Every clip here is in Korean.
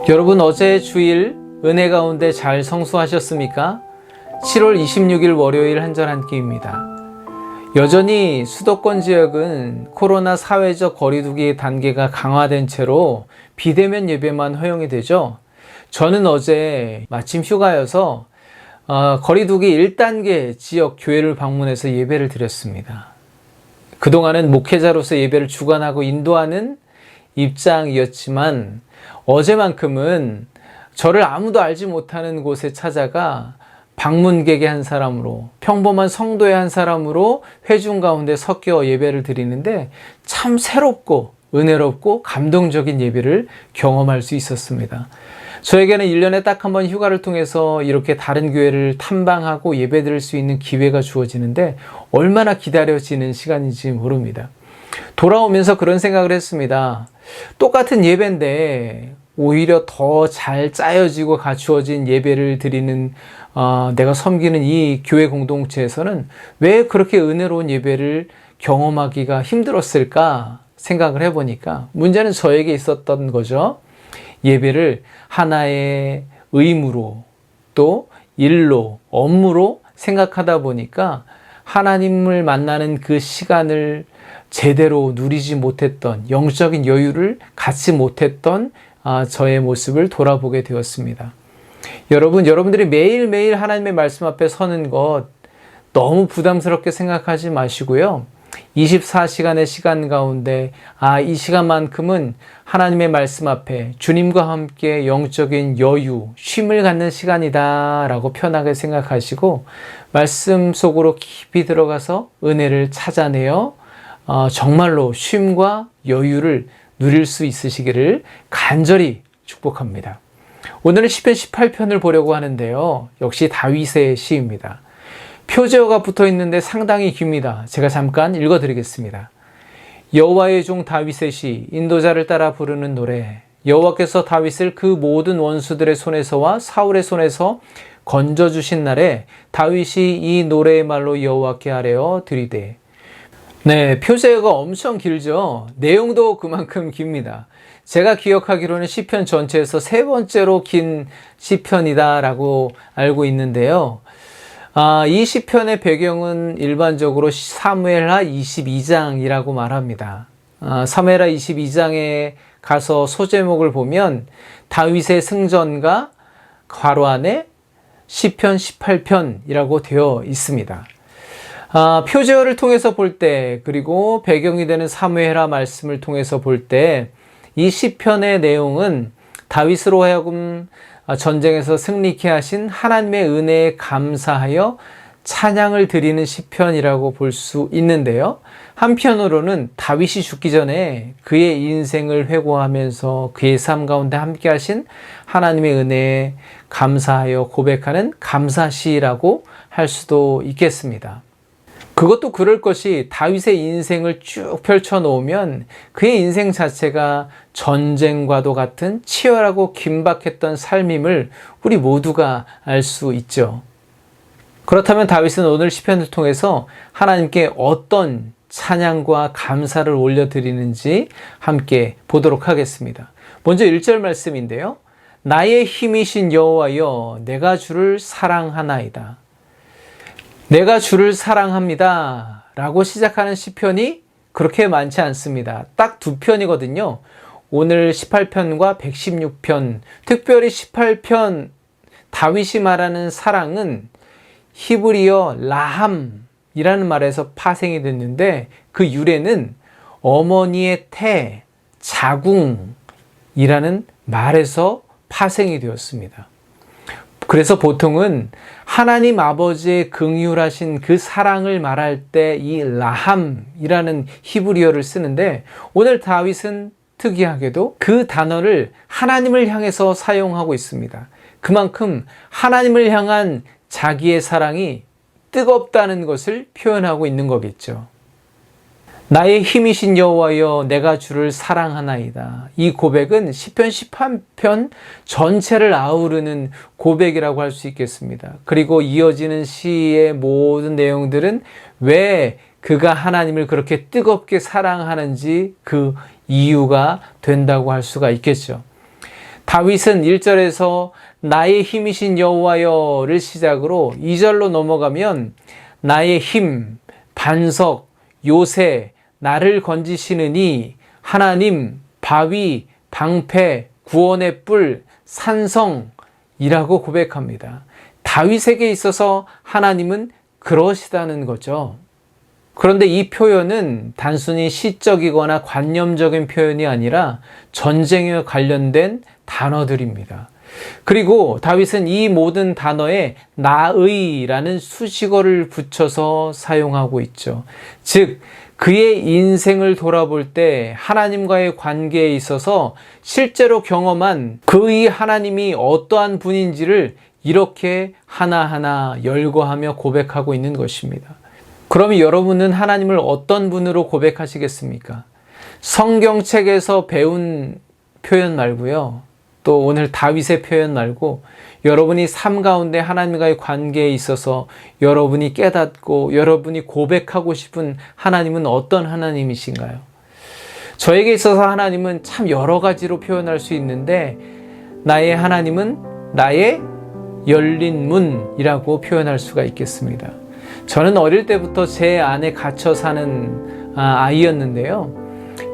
여러분, 어제 주일 은혜 가운데 잘 성수하셨습니까? 7월 26일 월요일 한절 한 끼입니다. 여전히 수도권 지역은 코로나 사회적 거리두기 단계가 강화된 채로 비대면 예배만 허용이 되죠. 저는 어제 마침 휴가여서 거리두기 1단계 지역 교회를 방문해서 예배를 드렸습니다. 그동안은 목회자로서 예배를 주관하고 인도하는 입장이었지만 어제만큼은 저를 아무도 알지 못하는 곳에 찾아가 방문객의 한 사람으로, 평범한 성도의 한 사람으로 회중 가운데 섞여 예배를 드리는데 참 새롭고 은혜롭고 감동적인 예배를 경험할 수 있었습니다. 저에게는 1년에 딱 한 번 휴가를 통해서 이렇게 다른 교회를 탐방하고 예배 드릴 수 있는 기회가 주어지는데 얼마나 기다려지는 시간인지 모릅니다. 돌아오면서 그런 생각을 했습니다. 똑같은 예배인데 오히려 더 잘 짜여지고 갖추어진 예배를 드리는 내가 섬기는 이 교회 공동체에서는 왜 그렇게 은혜로운 예배를 경험하기가 힘들었을까 생각을 해보니까 문제는 저에게 있었던 거죠. 예배를 하나의 의무로 또 일로 업무로 생각하다 보니까 하나님을 만나는 그 시간을 제대로 누리지 못했던, 영적인 여유를 갖지 못했던 저의 모습을 돌아보게 되었습니다. 여러분들이 매일매일 하나님의 말씀 앞에 서는 것 너무 부담스럽게 생각하지 마시고요. 24시간의 시간 가운데 이 시간만큼은 하나님의 말씀 앞에 주님과 함께 영적인 여유, 쉼을 갖는 시간이다 라고 편하게 생각하시고 말씀 속으로 깊이 들어가서 은혜를 찾아내어 정말로 쉼과 여유를 누릴 수 있으시기를 간절히 축복합니다. 오늘은 시편 18편을 보려고 하는데요. 역시 다윗의 시입니다. 표제어가 붙어 있는데 상당히 깁니다. 제가 잠깐 읽어드리겠습니다. 여호와의 종 다윗의 시, 인도자를 따라 부르는 노래. 여호와께서 다윗을 그 모든 원수들의 손에서와 사울의 손에서 건져주신 날에 다윗이 이 노래의 말로 여호와께 아뢰어 드리되. 네, 표제어가 엄청 길죠. 내용도 그만큼 깁니다. 제가 기억하기로는 시편 전체에서 세 번째로 긴 시편이다라고 알고 있는데요. 이 시편의 배경은 일반적으로 사무엘하 22장이라고 말합니다. 사무엘하 22장에 가서 소제목을 보면 다윗의 승전과 괄호 안에 시편 18편이라고 되어 있습니다. 표제어를 통해서 볼 때, 그리고 배경이 되는 사무엘하 말씀을 통해서 볼 때 이 시편의 내용은 다윗으로 하여금 전쟁에서 승리케 하신 하나님의 은혜에 감사하여 찬양을 드리는 시편이라고 볼 수 있는데요. 한편으로는 다윗이 죽기 전에 그의 인생을 회고하면서 그의 삶 가운데 함께 하신 하나님의 은혜에 감사하여 고백하는 감사시라고 할 수도 있겠습니다. 그것도 그럴 것이 다윗의 인생을 쭉 펼쳐놓으면 그의 인생 자체가 전쟁과도 같은 치열하고 긴박했던 삶임을 우리 모두가 알 수 있죠. 그렇다면 다윗은 오늘 시편을 통해서 하나님께 어떤 찬양과 감사를 올려드리는지 함께 보도록 하겠습니다. 먼저 1절 말씀인데요. 나의 힘이신 여호와여, 내가 주를 사랑하나이다. 내가 주를 사랑합니다 라고 시작하는 시편이 그렇게 많지 않습니다. 딱 2편이거든요. 오늘 18편과 116편, 특별히 18편 다윗이 말하는 사랑은 히브리어 라함이라는 말에서 파생이 됐는데 그 유래는 어머니의 태, 자궁이라는 말에서 파생이 되었습니다. 그래서 보통은 하나님 아버지의 긍휼하신 그 사랑을 말할 때 이 라함이라는 히브리어를 쓰는데 오늘 다윗은 특이하게도 그 단어를 하나님을 향해서 사용하고 있습니다. 그만큼 하나님을 향한 자기의 사랑이 뜨겁다는 것을 표현하고 있는 거겠죠. 나의 힘이신 여호와여, 내가 주를 사랑하나이다. 이 고백은 시편 18편 전체를 아우르는 고백이라고 할 수 있겠습니다. 그리고 이어지는 시의 모든 내용들은 왜 그가 하나님을 그렇게 뜨겁게 사랑하는지 그 이유가 된다고 할 수가 있겠죠. 다윗은 1절에서 나의 힘이신 여호와여를 시작으로 2절로 넘어가면 나의 힘, 반석, 요새, 나를 건지시느니 하나님, 바위, 방패, 구원의 뿔, 산성이라고 고백합니다. 다윗에게 있어서 하나님은 그러시다는 거죠. 그런데 이 표현은 단순히 시적이거나 관념적인 표현이 아니라 전쟁에 관련된 단어들입니다. 그리고 다윗은 이 모든 단어에 나의라는 수식어를 붙여서 사용하고 있죠. 즉, 그의 인생을 돌아볼 때 하나님과의 관계에 있어서 실제로 경험한 그의 하나님이 어떠한 분인지를 이렇게 하나하나 열거하며 고백하고 있는 것입니다. 그럼 여러분은 하나님을 어떤 분으로 고백하시겠습니까? 성경책에서 배운 표현 말고요. 또 오늘 다윗의 표현 말고 여러분이 삶 가운데 하나님과의 관계에 있어서 여러분이 깨닫고 여러분이 고백하고 싶은 하나님은 어떤 하나님이신가요? 저에게 있어서 하나님은 참 여러 가지로 표현할 수 있는데 나의 하나님은 나의 열린 문이라고 표현할 수가 있겠습니다. 저는 어릴 때부터 제 안에 갇혀 사는 아이였는데요.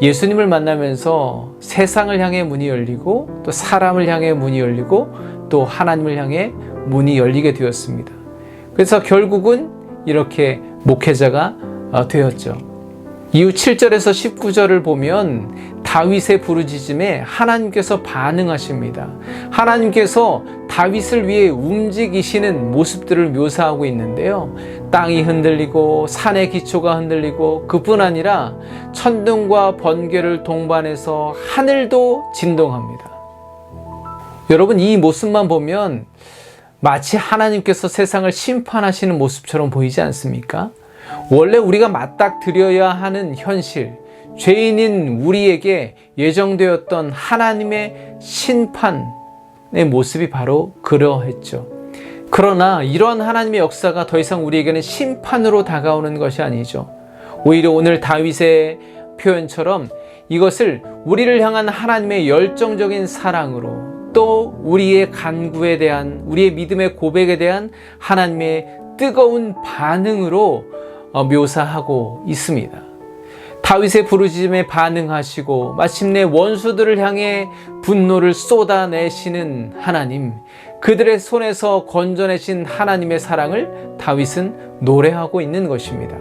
예수님을 만나면서 세상을 향해 문이 열리고 또 사람을 향해 문이 열리고 또 하나님을 향해 문이 열리게 되었습니다. 그래서 결국은 이렇게 목회자가 되었죠. 이후 7절에서 19절을 보면 다윗의 부르짖음에 하나님께서 반응하십니다. 하나님께서 다윗을 위해 움직이시는 모습들을 묘사하고 있는데요. 땅이 흔들리고 산의 기초가 흔들리고 그뿐 아니라 천둥과 번개를 동반해서 하늘도 진동합니다. 여러분, 이 모습만 보면 마치 하나님께서 세상을 심판하시는 모습처럼 보이지 않습니까? 원래 우리가 맞닥뜨려야 하는 현실, 죄인인 우리에게 예정되었던 하나님의 심판의 모습이 바로 그러했죠. 그러나 이러한 하나님의 역사가 더 이상 우리에게는 심판으로 다가오는 것이 아니죠. 오히려 오늘 다윗의 표현처럼 이것을 우리를 향한 하나님의 열정적인 사랑으로 또 우리의 간구에 대한, 우리의 믿음의 고백에 대한 하나님의 뜨거운 반응으로 묘사하고 있습니다. 다윗의 부르짖음에 반응하시고 마침내 원수들을 향해 분노를 쏟아내시는 하나님, 그들의 손에서 건져내신 하나님의 사랑을 다윗은 노래하고 있는 것입니다.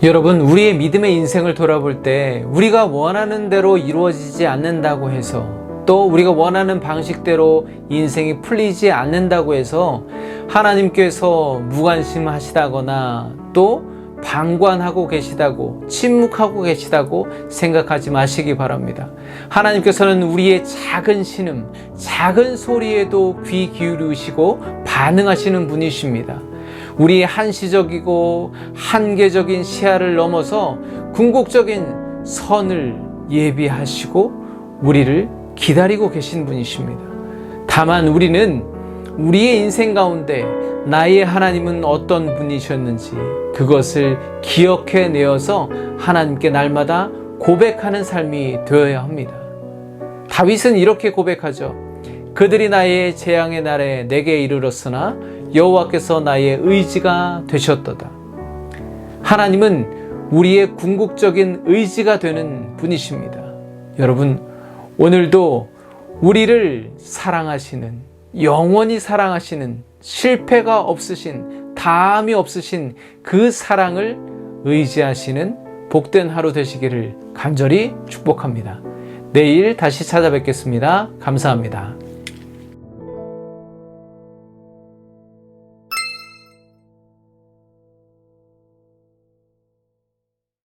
여러분, 우리의 믿음의 인생을 돌아볼 때 우리가 원하는 대로 이루어지지 않는다고 해서 또 우리가 원하는 방식대로 인생이 풀리지 않는다고 해서 하나님께서 무관심하시다거나 또 방관하고 계시다고, 침묵하고 계시다고 생각하지 마시기 바랍니다. 하나님께서는 우리의 작은 신음, 작은 소리에도 귀 기울이시고 반응하시는 분이십니다. 우리의 한시적이고 한계적인 시야를 넘어서 궁극적인 선을 예비하시고 우리를 기다리고 계신 분이십니다. 다만 우리는 우리의 인생 가운데 나의 하나님은 어떤 분이셨는지 그것을 기억해 내어서 하나님께 날마다 고백하는 삶이 되어야 합니다. 다윗은 이렇게 고백하죠. 그들이 나의 재앙의 날에 내게 이르렀으나 여호와께서 나의 의지가 되셨도다. 하나님은 우리의 궁극적인 의지가 되는 분이십니다. 여러분, 오늘도 우리를 사랑하시는, 영원히 사랑하시는, 실패가 없으신, 다함이 없으신 그 사랑을 의지하시는 복된 하루 되시기를 간절히 축복합니다. 내일 다시 찾아뵙겠습니다. 감사합니다.